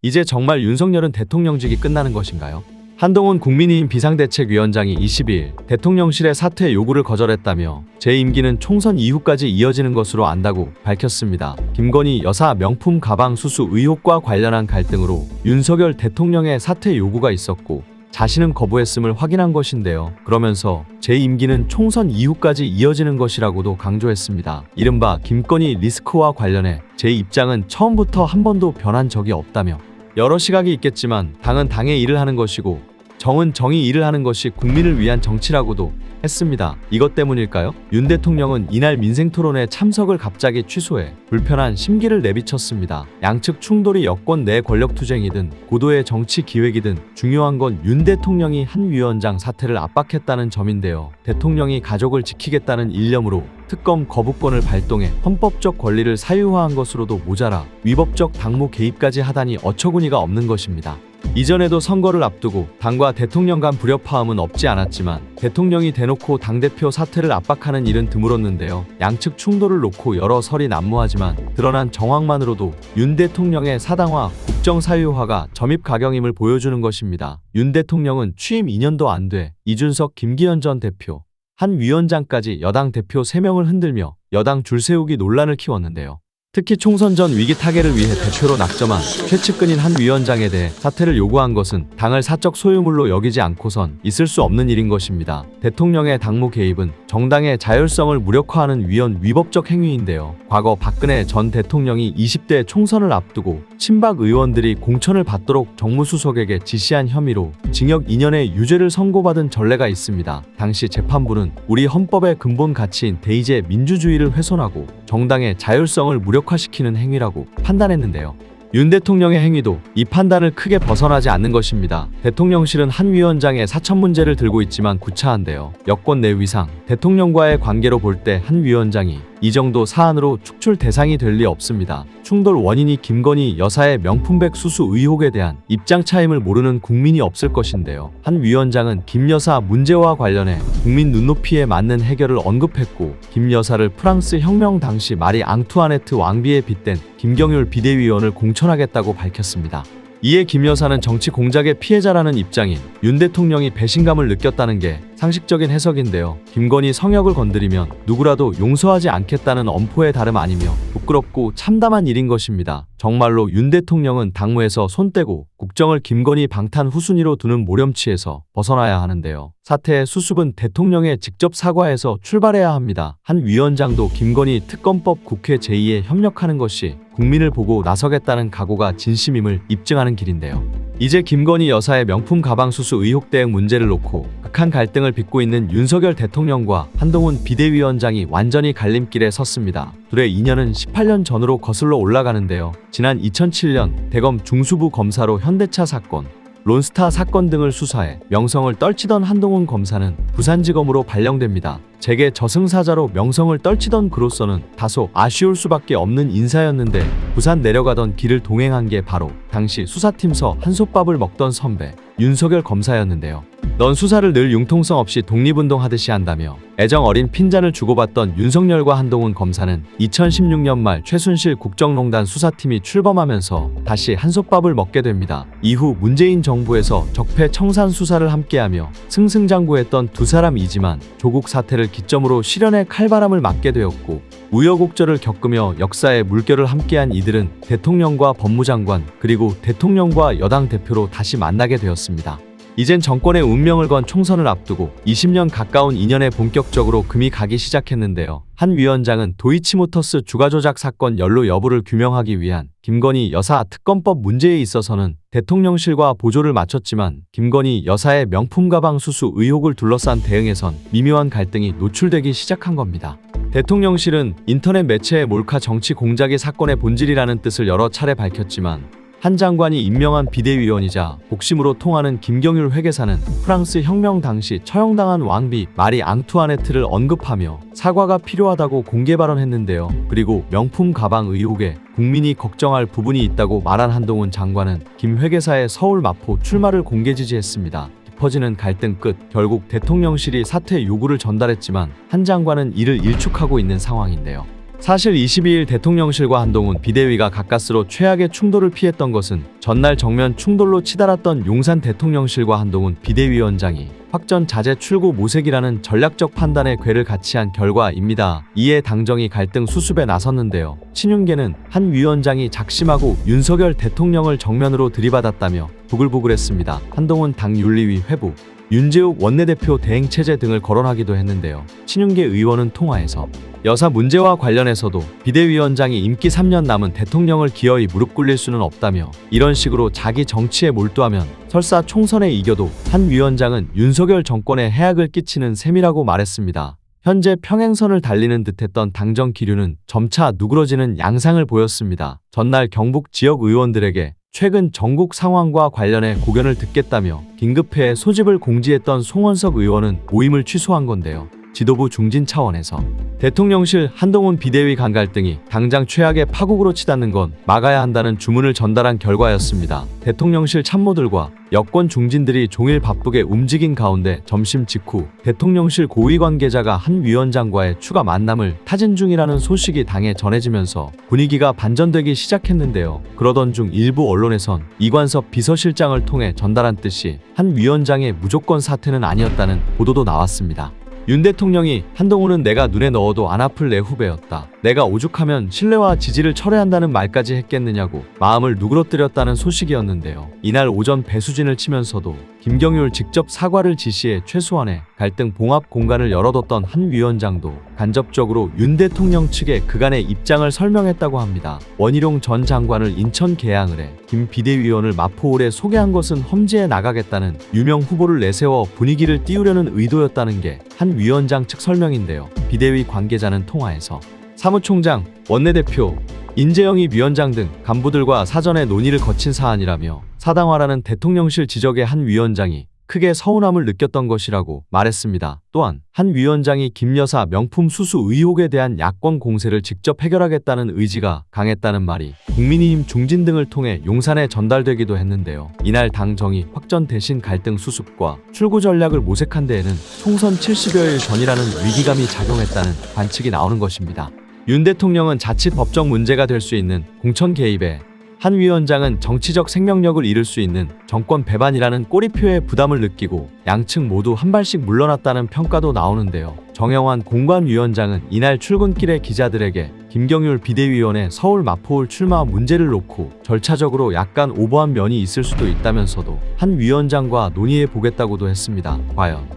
이제 정말 윤석열은 대통령직이 끝나는 것인가요? 한동훈 국민의힘 비상대책위원장이 22일 대통령실의 사퇴 요구를 거절했다며 제 임기는 총선 이후까지 이어지는 것으로 안다고 밝혔습니다. 김건희 여사 명품 가방 수수 의혹과 관련한 갈등으로 윤석열 대통령의 사퇴 요구가 있었고 자신은 거부했음을 확인한 것인데요. 그러면서 제 임기는 총선 이후까지 이어지는 것이라고도 강조했습니다. 이른바 김건희 리스크와 관련해 제 입장은 처음부터 한 번도 변한 적이 없다며 여러 시각이 있겠지만 당은 당의 일을 하는 것이고 정은 정의 일을 하는 것이 국민을 위한 정치라고도 했습니다. 이것 때문일까요? 윤 대통령은 이날 민생토론회 참석을 갑자기 취소해 불편한 심기를 내비쳤습니다. 양측 충돌이 여권 내 권력투쟁이든 고도의 정치 기획이든 중요한 건 윤 대통령이 한 위원장 사퇴를 압박했다는 점인데요. 대통령이 가족을 지키겠다는 일념으로 특검 거부권을 발동해 헌법적 권리를 사유화한 것으로도 모자라 위법적 당무 개입까지 하다니 어처구니가 없는 것입니다. 이전에도 선거를 앞두고 당과 대통령 간 불협화음은 없지 않았지만 대통령이 대놓고 당대표 사퇴를 압박하는 일은 드물었는데요. 양측 충돌을 놓고 여러 설이 난무하지만 드러난 정황만으로도 윤 대통령의 사당화, 국정사유화가 점입가경임을 보여주는 것입니다. 윤 대통령은 취임 2년도 안 돼 이준석, 김기현 전 대표, 한 위원장까지 여당 대표 3명을 흔들며 여당 줄세우기 논란을 키웠는데요. 특히 총선 전 위기 타개를 위해 대표로 낙점한 최측근인 한 위원장에 대해 사퇴를 요구한 것은 당을 사적 소유물로 여기지 않고선 있을 수 없는 일인 것입니다. 대통령의 당무 개입은 정당의 자율성을 무력화하는 위법적 행위인데요. 과거 박근혜 전 대통령이 20대 총선을 앞두고 친박 의원들이 공천을 받도록 정무수석에게 지시한 혐의로 징역 2년의 유죄를 선고받은 전례가 있습니다. 당시 재판부는 우리 헌법의 근본 가치인 대의제 민주주의를 훼손하고 정당의 자율성을 무력화시키는 행위라고 판단했는데요. 윤 대통령의 행위도 이 판단을 크게 벗어나지 않는 것입니다. 대통령실은 한 위원장의 사천 문제를 들고 있지만 구차한데요. 여권 내 위상, 대통령과의 관계로 볼 때 한 위원장이 이 정도 사안으로 축출 대상이 될 리 없습니다. 충돌 원인이 김건희 여사의 명품백 수수 의혹에 대한 입장 차임을 모르는 국민이 없을 것인데요. 한 위원장은 김 여사 문제와 관련해 국민 눈높이에 맞는 해결을 언급했고 김 여사를 프랑스 혁명 당시 마리 앙투아네트 왕비에 빗댄 김경률 비대위원을 공천하겠다고 밝혔습니다. 이에 김 여사는 정치 공작의 피해자라는 입장인 윤 대통령이 배신감을 느꼈다는 게 상식적인 해석인데요. 김건희 성역을 건드리면 누구라도 용서하지 않겠다는 엄포에 다름 아니며 부끄럽고 참담한 일인 것입니다. 정말로 윤 대통령은 당무에서 손 떼고 국정을 김건희 방탄 후순위로 두는 모렴치에서 벗어나야 하는데요. 사태의 수습은 대통령의 직접 사과에서 출발해야 합니다. 한 위원장도 김건희 특검법 국회 제2에 협력하는 것이 국민을 보고 나서겠다는 각오가 진심임을 입증하는 길인데요. 이제 김건희 여사의 명품 가방 수수 의혹 대응 문제를 놓고 극한 갈등을 빚고 있는 윤석열 대통령과 한동훈 비대위원장이 완전히 갈림길에 섰습니다. 둘의 인연은 18년 전으로 거슬러 올라가는데요. 지난 2007년 대검 중수부 검사로 현대차 사건, 론스타 사건 등을 수사해 명성을 떨치던 한동훈 검사는 부산지검으로 발령됩니다. 재계 저승사자로 명성을 떨치던 그로서는 다소 아쉬울 수밖에 없는 인사였는데 부산 내려가던 길을 동행한 게 바로 당시 수사팀서 한솥밥을 먹던 선배 윤석열 검사였는데요. 넌 수사를 늘 융통성 없이 독립운동하듯이 한다며 애정 어린 핀잔을 주고받던 윤석열과 한동훈 검사는 2016년 말 최순실 국정농단 수사팀이 출범하면서 다시 한솥밥을 먹게 됩니다. 이후 문재인 정부에서 적폐 청산 수사를 함께하며 승승장구했던 두 사람이지만 조국 사태를 기점으로 실현의 칼바람을 맞게 되었고 우여곡절을 겪으며 역사의 물결을 함께한 이들은 대통령과 법무장관 그리고 대통령과 여당 대표로 다시 만나게 되었습니다. 이젠 정권의 운명을 건 총선을 앞두고 20년 가까운 인연에 본격적으로 금이 가기 시작했는데요. 한 위원장은 도이치모터스 주가 조작 사건 연루 여부를 규명하기 위한 김건희 여사 특검법 문제에 있어서는 대통령실과 보조를 마쳤지만 김건희 여사의 명품 가방 수수 의혹을 둘러싼 대응에선 미묘한 갈등이 노출되기 시작한 겁니다. 대통령실은 인터넷 매체의 몰카 정치 공작이 사건의 본질이라는 뜻을 여러 차례 밝혔지만 한 장관이 임명한 비대위원이자 복심으로 통하는 김경률 회계사는 프랑스 혁명 당시 처형당한 왕비 마리 앙투아네트를 언급하며 사과가 필요하다고 공개 발언했는데요. 그리고 명품 가방 의혹에 국민이 걱정할 부분이 있다고 말한 한동훈 장관은 김 회계사의 서울 마포 출마를 공개 지지했습니다. 깊어지는 갈등 끝 결국 대통령실이 사퇴 요구를 전달했지만 한 장관은 이를 일축하고 있는 상황인데요. 사실 22일 대통령실과 한동훈 비대위가 가까스로 최악의 충돌을 피했던 것은 전날 정면 충돌로 치달았던 용산 대통령실과 한동훈 비대위원장이 확전 자제 출구 모색이라는 전략적 판단에 궤를 같이 한 결과입니다. 이에 당정이 갈등 수습에 나섰는데요. 친윤계는 한 위원장이 작심하고 윤석열 대통령을 정면으로 들이받았다며 부글부글했습니다. 한동훈 당윤리위 회부, 윤재욱 원내대표 대행체제 등을 거론하기도 했는데요. 친윤계 의원은 통화에서 여사 문제와 관련해서도 비대위원장이 임기 3년 남은 대통령을 기어이 무릎 꿇릴 수는 없다며 이런 식으로 자기 정치에 몰두하면 설사 총선에 이겨도 한 위원장은 윤석열 정권에 해악을 끼치는 셈이라고 말했습니다. 현재 평행선을 달리는 듯했던 당정 기류는 점차 누그러지는 양상을 보였습니다. 전날 경북 지역 의원들에게 최근 전국 상황과 관련해 고견을 듣겠다며 긴급회의 소집을 공지했던 송원석 의원은 모임을 취소한 건데요. 지도부 중진 차원에서 대통령실 한동훈 비대위 간 갈등이 당장 최악의 파국으로 치닫는 건 막아야 한다는 주문을 전달한 결과였습니다. 대통령실 참모들과 여권 중진들이 종일 바쁘게 움직인 가운데 점심 직후 대통령실 고위 관계자가 한 위원장과의 추가 만남을 타진 중이라는 소식이 당에 전해지면서 분위기가 반전되기 시작했는데요. 그러던 중 일부 언론에선 이관섭 비서실장을 통해 전달한 뜻이 한 위원장의 무조건 사퇴는 아니었다는 보도도 나왔습니다. 윤 대통령이 한동훈은 내가 눈에 넣어도 안 아플 내 후배였다. 내가 오죽하면 신뢰와 지지를 철회한다는 말까지 했겠느냐고 마음을 누그러뜨렸다는 소식이었는데요. 이날 오전 배수진을 치면서도 김경률 직접 사과를 지시해 최소한의 갈등 봉합 공간을 열어뒀던 한 위원장도 간접적으로 윤 대통령 측에 그간의 입장을 설명했다고 합니다. 원희룡 전 장관을 인천 개항을 해 김 비대위원을 마포홀에 소개한 것은 험지에 나가겠다는 유명 후보를 내세워 분위기를 띄우려는 의도였다는 게 한 위원장 측 설명인데요. 비대위 관계자는 통화에서 사무총장, 원내대표, 인재영입 위원장 등 간부들과 사전에 논의를 거친 사안이라며 사당화라는 대통령실 지적의 한 위원장이 크게 서운함을 느꼈던 것이라고 말했습니다. 또한 한 위원장이 김 여사 명품 수수 의혹에 대한 야권 공세를 직접 해결하겠다는 의지가 강했다는 말이 국민의힘 중진 등을 통해 용산에 전달되기도 했는데요. 이날 당정이 확전 대신 갈등 수습과 출구 전략을 모색한 데에는 총선 70여일 전이라는 위기감이 작용했다는 관측이 나오는 것입니다. 윤 대통령은 자칫 법적 문제가 될 수 있는 공천 개입에 한 위원장은 정치적 생명력을 잃을 수 있는 정권 배반이라는 꼬리표의 부담을 느끼고 양측 모두 한 발씩 물러났다는 평가도 나오는데요. 정영환 공관위원장은 이날 출근길에 기자들에게 김경률 비대위원의 서울 마포홀 출마 문제를 놓고 절차적으로 약간 오버한 면이 있을 수도 있다면서도 한 위원장과 논의해 보겠다고도 했습니다. 과연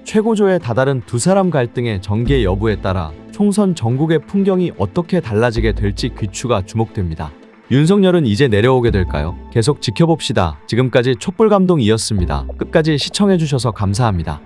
최고조에 다다른 두 사람 갈등의 전개 여부에 따라 총선 전국의 풍경이 어떻게 달라지게 될지 귀추가 주목됩니다. 윤석열은 이제 내려오게 될까요? 계속 지켜봅시다. 지금까지 촛불감동이었습니다. 끝까지 시청해주셔서 감사합니다.